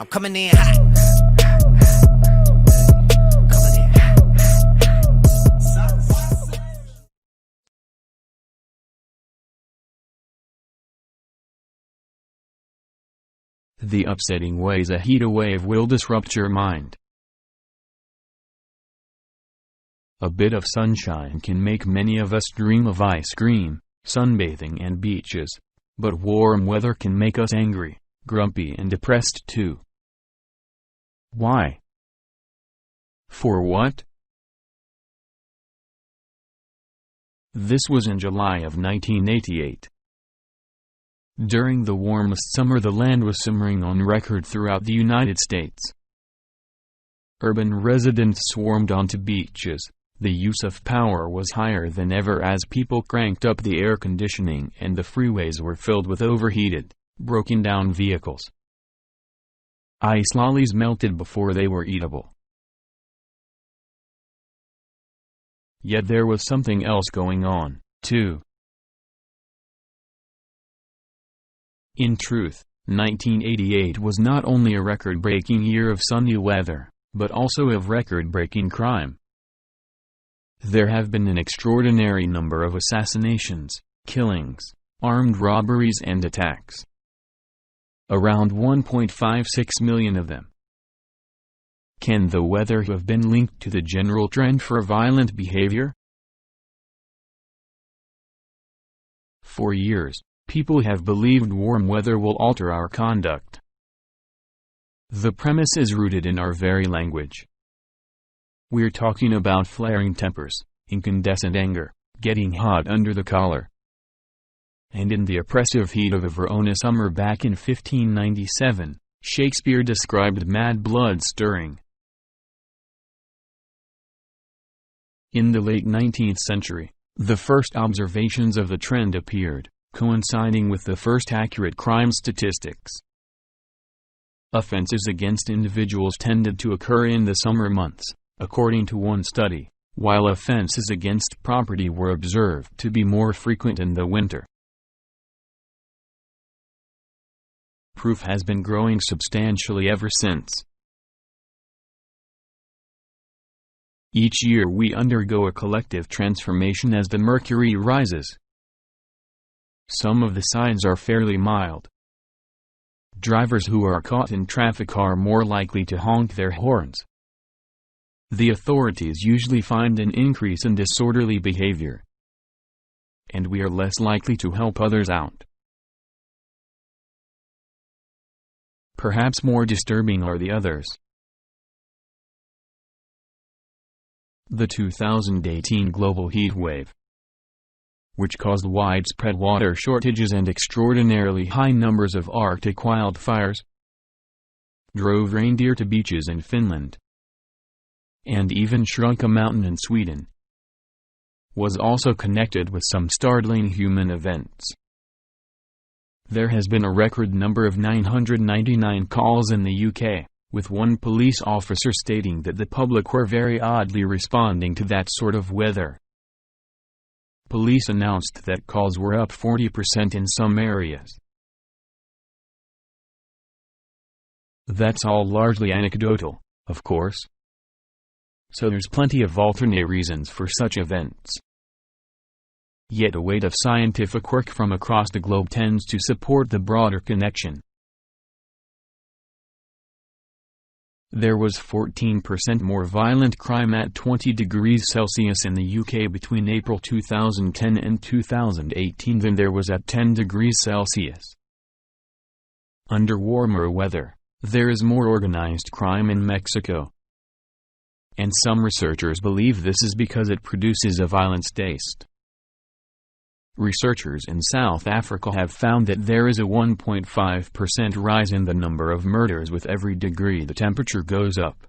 I'm coming in hot. The upsetting ways a heatwave will disrupt your mind. A bit of sunshine can make many of us dream of ice cream, sunbathing and beaches, but warm weather can make us angry, grumpy and depressed too. Why? For what? This was in July of 1988. During the warmest summer, the land was simmering on record throughout the United States. Urban residents swarmed onto beaches. The use of power was higher than ever as people cranked up the air conditioning and the freeways were filled with overheated, broken down vehicles. Ice lollies melted before they were eatable. Yet there was something else going on, too. In truth, 1988 was not only a record-breaking year of sunny weather, but also of record-breaking crime. There have been an extraordinary number of assassinations, killings, armed robberies and attacks. Around 1.56 million of them. Can the weather have been linked to the general trend for violent behavior? For years, people have believed warm weather will alter our conduct. The premise is rooted in our very language. We're talking about flaring tempers, incandescent anger, getting hot under the collar. And in the oppressive heat of a Verona summer back in 1597, Shakespeare described mad blood stirring. In the late 19th century, the first observations of the trend appeared, coinciding with the first accurate crime statistics. Offenses against individuals tended to occur in the summer months, according to one study, while offenses against property were observed to be more frequent in the winter. Proof has been growing substantially ever since. Each year we undergo a collective transformation as the mercury rises. Some of the signs are fairly mild. Drivers who are caught in traffic are more likely to honk their horns. The authorities usually find an increase in disorderly behavior. And we are less likely to help others out. Perhaps more disturbing are the others. The 2018 global heat wave, which caused widespread water shortages and extraordinarily high numbers of Arctic wildfires, drove reindeer to beaches in Finland, and even shrunk a mountain in Sweden, was also connected with some startling human events. There has been a record number of 999 calls in the UK, with one police officer stating that the public were very oddly responding to that sort of weather. Police announced that calls were up 40% in some areas. That's all largely anecdotal, of course. So there's plenty of alternate reasons for such events. Yet a weight of scientific work from across the globe tends to support the broader connection. There was 14% more violent crime at 20 degrees Celsius in the UK between April 2010 and 2018 than there was at 10 degrees Celsius. Under warmer weather, there is more organized crime in Mexico. And some researchers believe this is because it produces a violent taste. Researchers in South Africa have found that there is a 1.5% rise in the number of murders with every degree the temperature goes up.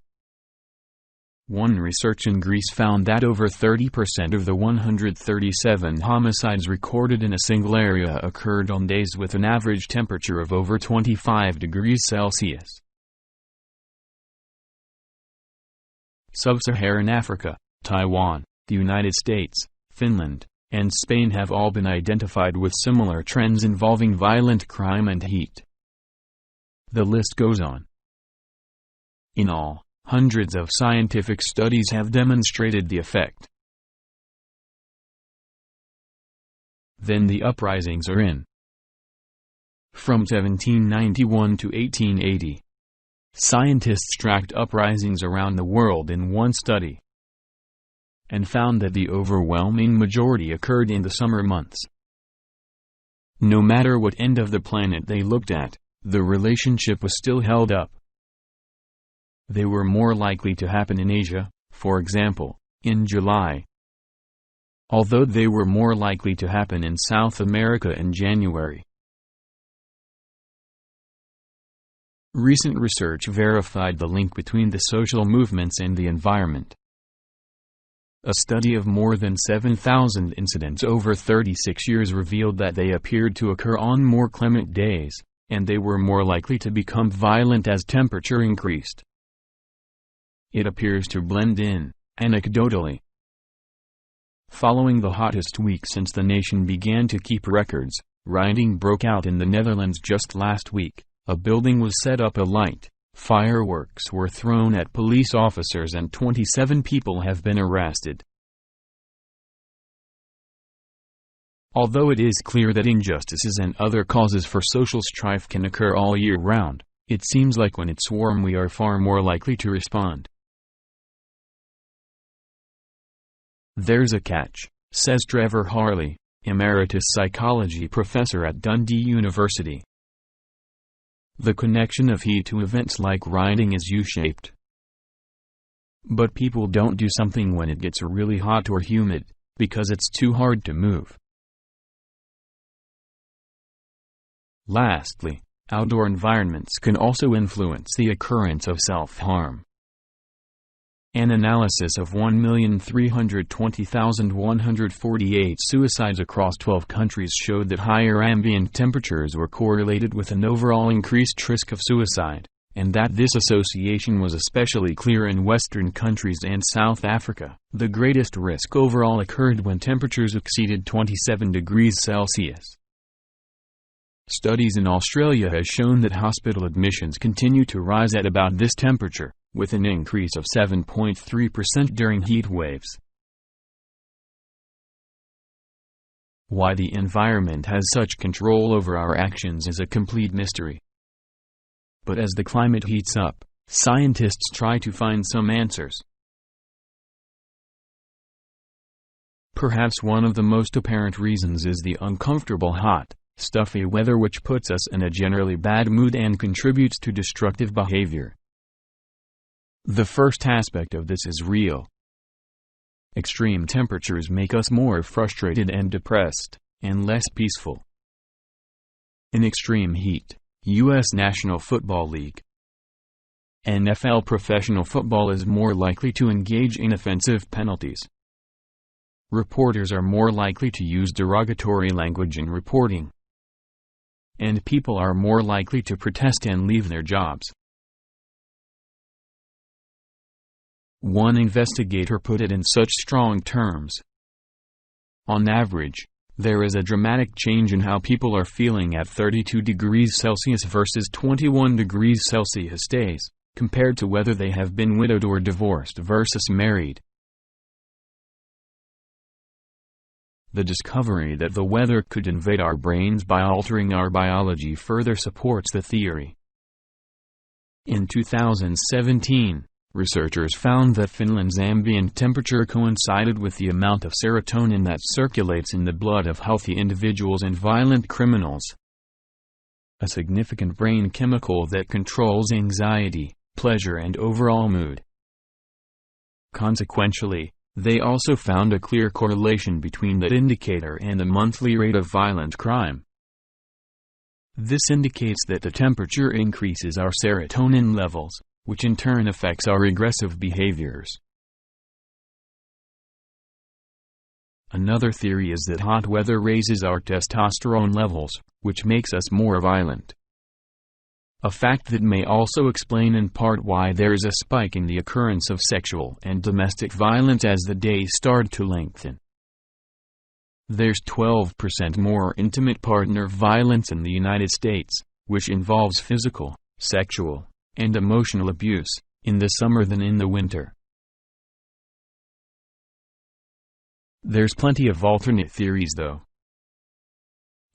One research in Greece found that over 30% of the 137 homicides recorded in a single area occurred on days with an average temperature of over 25 degrees Celsius. Sub-Saharan Africa, Taiwan, the United States, Finland, and Spain have all been identified with similar trends involving violent crime and heat. The list goes on. In all, hundreds of scientific studies have demonstrated the effect. Then the uprisings are in. From 1791 to 1880, scientists tracked uprisings around the world in one study, and found that the overwhelming majority occurred in the summer months. No matter what end of the planet they looked at, the relationship was still held up. They were more likely to happen in Asia, for example, in July, although they were more likely to happen in South America in January. Recent research verified the link between the social movements and the environment. A study of more than 7,000 incidents over 36 years revealed that they appeared to occur on more clement days, and they were more likely to become violent as temperature increased. It appears to blend in, anecdotally. Following the hottest week since the nation began to keep records, rioting broke out in the Netherlands just last week. A building was set up alight, fireworks were thrown at police officers, and 27 people have been arrested. Although it is clear that injustices and other causes for social strife can occur all year round, it seems like when it's warm we are far more likely to respond. There's a catch, says Trevor Harley, emeritus psychology professor at Dundee University. The connection of heat to events like rioting is U-shaped. But people don't do something when it gets really hot or humid, because it's too hard to move. Lastly, outdoor environments can also influence the occurrence of self-harm. An analysis of 1,320,148 suicides across 12 countries showed that higher ambient temperatures were correlated with an overall increased risk of suicide, and that this association was especially clear in Western countries and South Africa. The greatest risk overall occurred when temperatures exceeded 27 degrees Celsius. Studies in Australia have shown that hospital admissions continue to rise at about this temperature, with an increase of 7.3% during heat waves. Why the environment has such control over our actions is a complete mystery. But as the climate heats up, scientists try to find some answers. Perhaps one of the most apparent reasons is the uncomfortable hot, stuffy weather, which puts us in a generally bad mood and contributes to destructive behavior. The first aspect of this is real. Extreme temperatures make us more frustrated and depressed, and less peaceful. In extreme heat, U.S. National Football League, NFL professional football is more likely to engage in offensive penalties. Reporters are more likely to use derogatory language in reporting. And people are more likely to protest and leave their jobs. One investigator put it in such strong terms. On average, there is a dramatic change in how people are feeling at 32 degrees Celsius versus 21 degrees Celsius days, compared to whether they have been widowed or divorced versus married. The discovery that the weather could invade our brains by altering our biology further supports the theory. In 2017, researchers found that Finland's ambient temperature coincided with the amount of serotonin that circulates in the blood of healthy individuals and violent criminals, a significant brain chemical that controls anxiety, pleasure, and overall mood. Consequentially, they also found a clear correlation between that indicator and the monthly rate of violent crime. This indicates that the temperature increases our serotonin levels, which in turn affects our aggressive behaviors. Another theory is that hot weather raises our testosterone levels, which makes us more violent. A fact that may also explain in part why there is a spike in the occurrence of sexual and domestic violence as the days start to lengthen. There's 12% more intimate partner violence in the United States, which involves physical, sexual, and emotional abuse, in the summer than in the winter. There's plenty of alternate theories though.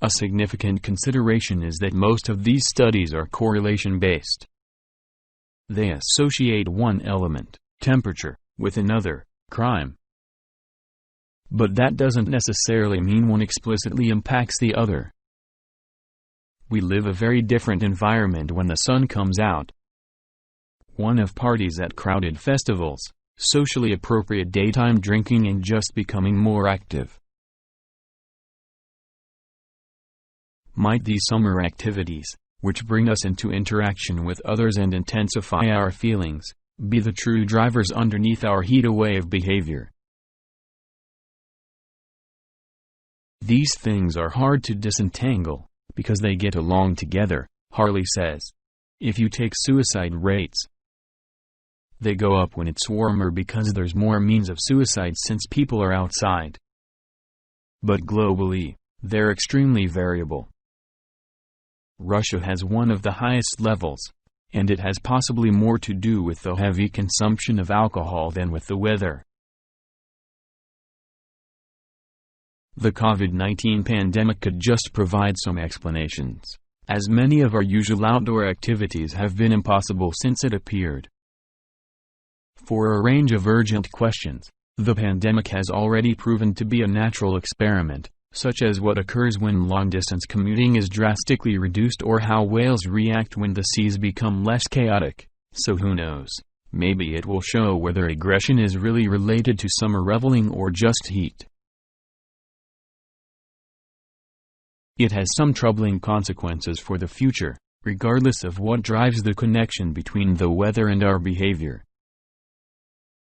A significant consideration is that most of these studies are correlation-based. They associate one element, temperature, with another, crime. But that doesn't necessarily mean one explicitly impacts the other. We live a very different environment when the sun comes out. One of parties at crowded festivals, socially appropriate daytime drinking and just becoming more active. Might these summer activities, which bring us into interaction with others and intensify our feelings, be the true drivers underneath our heatwave behavior? These things are hard to disentangle, because they get along together, Harley says. If you take suicide rates, they go up when it's warmer because there's more means of suicide since people are outside. But globally, they're extremely variable. Russia has one of the highest levels, and it has possibly more to do with the heavy consumption of alcohol than with the weather. The COVID-19 pandemic could just provide some explanations, as many of our usual outdoor activities have been impossible since it appeared. For a range of urgent questions, the pandemic has already proven to be a natural experiment, such as what occurs when long-distance commuting is drastically reduced or how whales react when the seas become less chaotic. So who knows, maybe it will show whether aggression is really related to summer reveling or just heat. It has some troubling consequences for the future, regardless of what drives the connection between the weather and our behavior.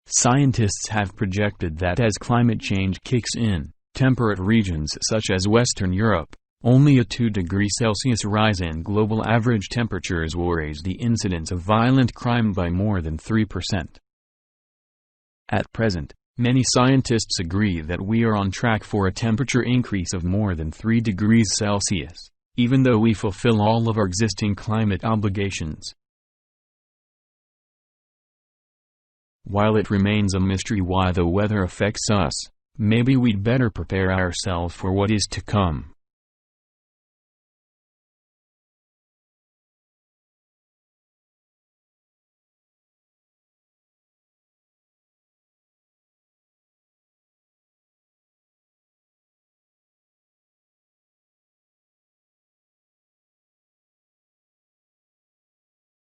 Scientists have projected that as climate change kicks in, temperate regions such as Western Europe, only a 2°C rise in global average temperatures will raise the incidence of violent crime by more than 3%. At present, many scientists agree that we are on track for a temperature increase of more than 3°C, even though we fulfill all of our existing climate obligations. While it remains a mystery why the weather affects us, maybe we'd better prepare ourselves for what is to come.